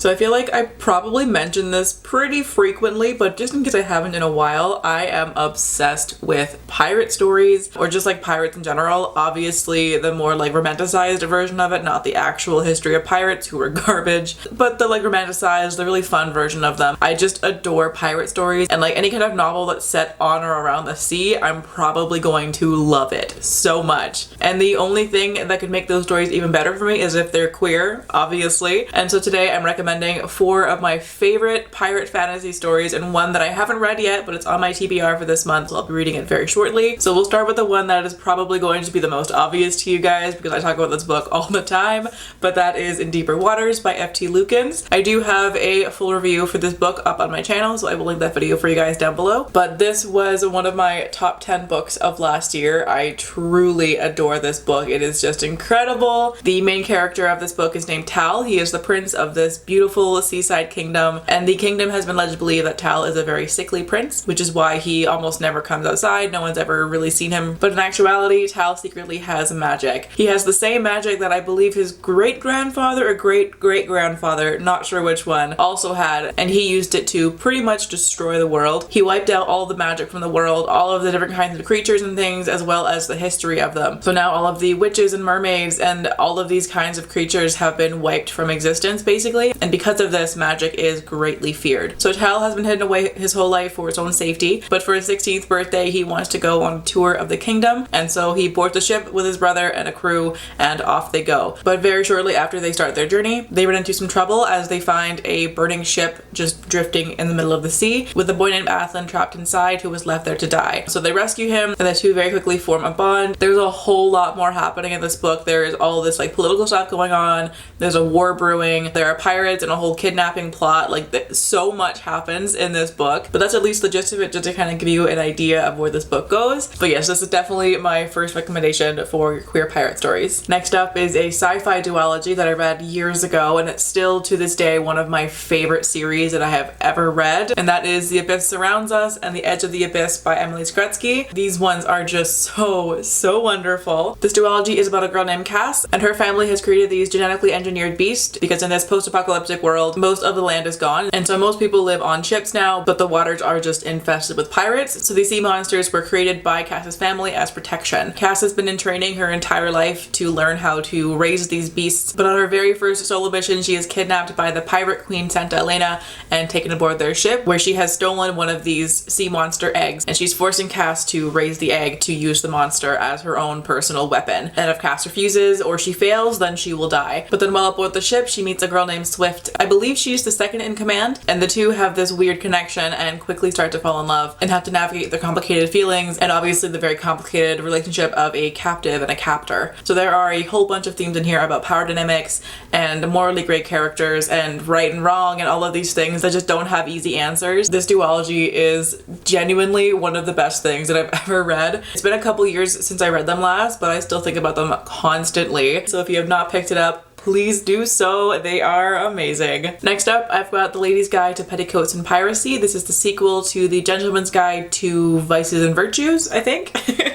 So I feel like I probably mention this pretty frequently, but just in case I haven't in a while, I am obsessed with pirate stories, or just like pirates in general. Obviously the more like romanticized version of it, not the actual history of pirates who were garbage, but the like romanticized, the really fun version of them. I just adore pirate stories, and like any kind of novel that's set on or around the sea, I'm probably going to love it so much. And the only thing that could make those stories even better for me is if they're queer, obviously. And so today I'm recommending 4 of my favorite pirate fantasy stories, and one that I haven't read yet, but it's on my TBR for this month, so I'll be reading it very shortly. So we'll start with the one that is probably going to be the most obvious to you guys because I talk about this book all the time, but that is In Deeper Waters by F.T. Lukens. I do have a full review for this book up on my channel, so I will link that video for you guys down below. But this was one of my top 10 books of last year. I truly adore this book. It is just incredible. The main character of this book is named Tal. He is the prince of this beautiful seaside kingdom, and the kingdom has been led to believe that Tal is a very sickly prince, which is why he almost never comes outside. No one's ever really seen him. But in actuality, Tal secretly has magic. He has the same magic that I believe his great-grandfather or great-great-grandfather, not sure which one, also had, and he used it to pretty much destroy the world. He wiped out all the magic from the world, all of the different kinds of creatures and things, as well as the history of them. So now all of the witches and mermaids and all of these kinds of creatures have been wiped from existence, basically, and because of this, magic is greatly feared. So Tal has been hidden away his whole life for his own safety, but for his 16th birthday, he wants to go on a tour of the kingdom, and so he boards a ship with his brother and a crew, and off they go. But very shortly after they start their journey, they run into some trouble as they find a burning ship just drifting in the middle of the sea with a boy named Athlin trapped inside who was left there to die. So they rescue him, and the two very quickly form a bond. There's a whole lot more happening in this book. There is all this like political stuff going on. There's a war brewing. There are pirates and a whole kidnapping plot. Like so much happens in this book, but that's at least the gist of it, just to kind of give you an idea of where this book goes. But yes, this is definitely my first recommendation for queer pirate stories. Next up is a sci-fi duology that I read years ago, and it's still to this day one of my favorite series that I have ever read, and that is The Abyss Surrounds Us and The Edge of the Abyss by Emily Skrutskie. These ones are just so wonderful. This duology is about a girl named Cass, and her family has created these genetically engineered beasts because in this post-apocalyptic world, most of the land is gone, and so most people live on ships now, but the waters are just infested with pirates. So these sea monsters were created by Cass's family as protection. Cass has been in training her entire life to learn how to raise these beasts, but on her very first solo mission, she is kidnapped by the pirate queen Santa Elena and taken aboard their ship, where she has stolen one of these sea monster eggs, and she's forcing Cass to raise the egg to use the monster as her own personal weapon. And if Cass refuses or she fails, then she will die. But then while aboard the ship, she meets a girl named Swift. I believe she's the second in command, and the two have this weird connection and quickly start to fall in love and have to navigate their complicated feelings and obviously the very complicated relationship of a captive and a captor. So there are a whole bunch of themes in here about power dynamics and morally great characters and right and wrong and all of these things that just don't have easy answers. This duology is genuinely one of the best things that I've ever read. It's been a couple years since I read them last, but I still think about them constantly. So if you have not picked it up, please do so. They are amazing. Next up, I've got The Lady's Guide to Petticoats and Piracy. This is the sequel to The Gentleman's Guide to Vices and Virtues, I think.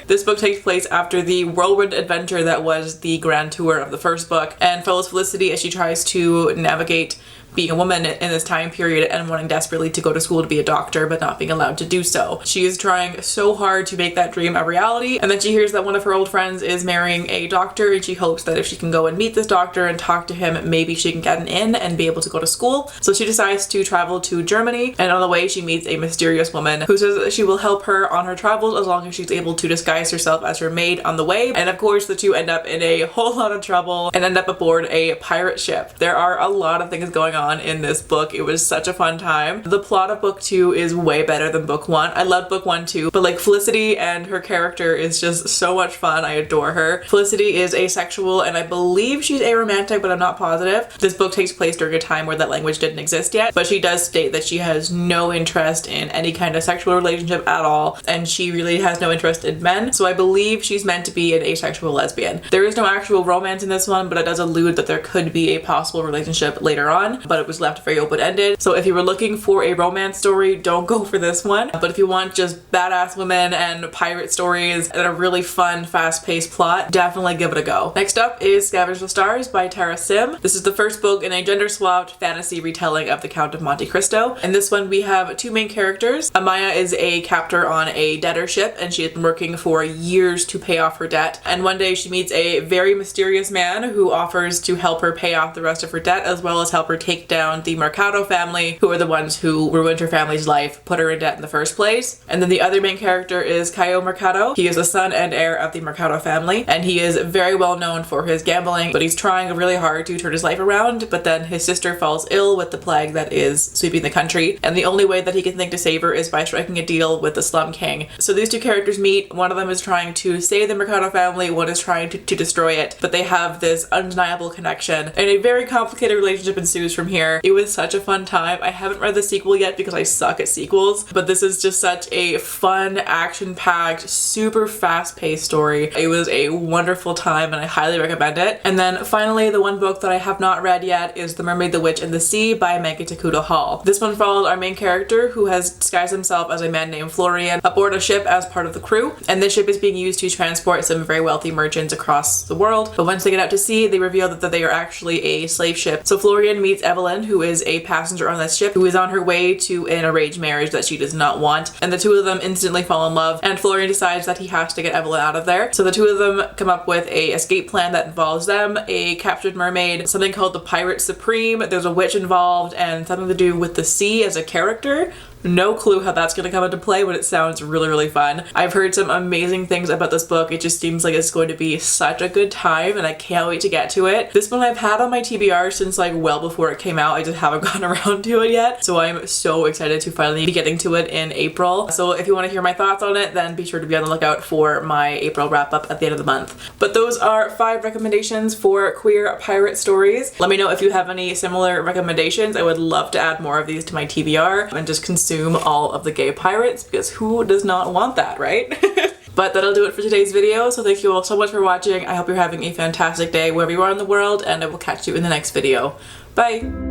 This book takes place after the whirlwind adventure that was the grand tour of the first book, and follows Felicity as she tries to navigate being a woman in this time period and wanting desperately to go to school to be a doctor but not being allowed to do so. She is trying so hard to make that dream a reality, and then she hears that one of her old friends is marrying a doctor, and she hopes that if she can go and meet this doctor and talk to him, maybe she can get an in and be able to go to school. So she decides to travel to Germany, and on the way she meets a mysterious woman who says that she will help her on her travels as long as she's able to disguise herself as her maid on the way. And of course the two end up in a whole lot of trouble and end up aboard a pirate ship. There are a lot of things going on in this book. It was such a fun time. The plot of book 2 is way better than book 1. I love book 1 too, but like Felicity and her character is just so much fun. I adore her. Felicity is asexual and I believe she's aromantic, but I'm not positive. This book takes place during a time where that language didn't exist yet, but she does state that she has no interest in any kind of sexual relationship at all, and she really has no interest in men. So I believe she's meant to be an asexual lesbian. There is no actual romance in this one, but it does allude that there could be a possible relationship later on. but it was left very open-ended. So if you were looking for a romance story, don't go for this one. But if you want just badass women and pirate stories and a really fun, fast-paced plot, definitely give it a go. Next up is Scavenge the Stars by Tara Sim. This is the first book in a gender-swapped fantasy retelling of the Count of Monte Cristo. In this one, we have two main characters. Amaya is a captor on a debtor ship, and she has been working for years to pay off her debt. And one day she meets a very mysterious man who offers to help her pay off the rest of her debt, as well as help her take down the Mercado family, who are the ones who ruined her family's life, put her in debt in the first place. And then the other main character is Caio Mercado. He is the son and heir of the Mercado family, and he is very well known for his gambling, but he's trying really hard to turn his life around. But then his sister falls ill with the plague that is sweeping the country, and the only way that he can think to save her is by striking a deal with the Slum King. So these two characters meet. One of them is trying to save the Mercado family, one is trying to destroy it, but they have this undeniable connection, and a very complicated relationship ensues from here. It was such a fun time. I haven't read the sequel yet because I suck at sequels, but this is just such a fun, action-packed, super fast-paced story. It was a wonderful time and I highly recommend it. And then finally, the one book that I have not read yet is The Mermaid, the Witch, and the Sea by Maggie Tokuda-Hall. This one followed our main character, who has disguised himself as a man named Florian aboard a ship as part of the crew, and this ship is being used to transport some very wealthy merchants across the world. But once they get out to sea, they reveal that they are actually a slave ship. So Florian meets Evelyn, who is a passenger on this ship, who is on her way to an arranged marriage that she does not want, and the two of them instantly fall in love, and Florian decides that he has to get Evelyn out of there. So the two of them come up with a escape plan that involves them, a captured mermaid, something called the Pirate Supreme, there's a witch involved, and something to do with the sea as a character. No clue how that's going to come into play, but it sounds really, really fun. I've heard some amazing things about this book. It just seems like it's going to be such a good time, and I can't wait to get to it. This one I've had on my TBR since like well before it came out. I just haven't gotten around to it yet, so I'm so excited to finally be getting to it in April. So if you want to hear my thoughts on it, then be sure to be on the lookout for my April wrap up at the end of the month. But those are 5 recommendations for queer pirate stories. Let me know if you have any similar recommendations. I would love to add more of these to my TBR and just consume all of the gay pirates, because who does not want that, right? But that'll do it for today's video, so thank you all so much for watching. I hope you're having a fantastic day wherever you are in the world, and I will catch you in the next video. Bye!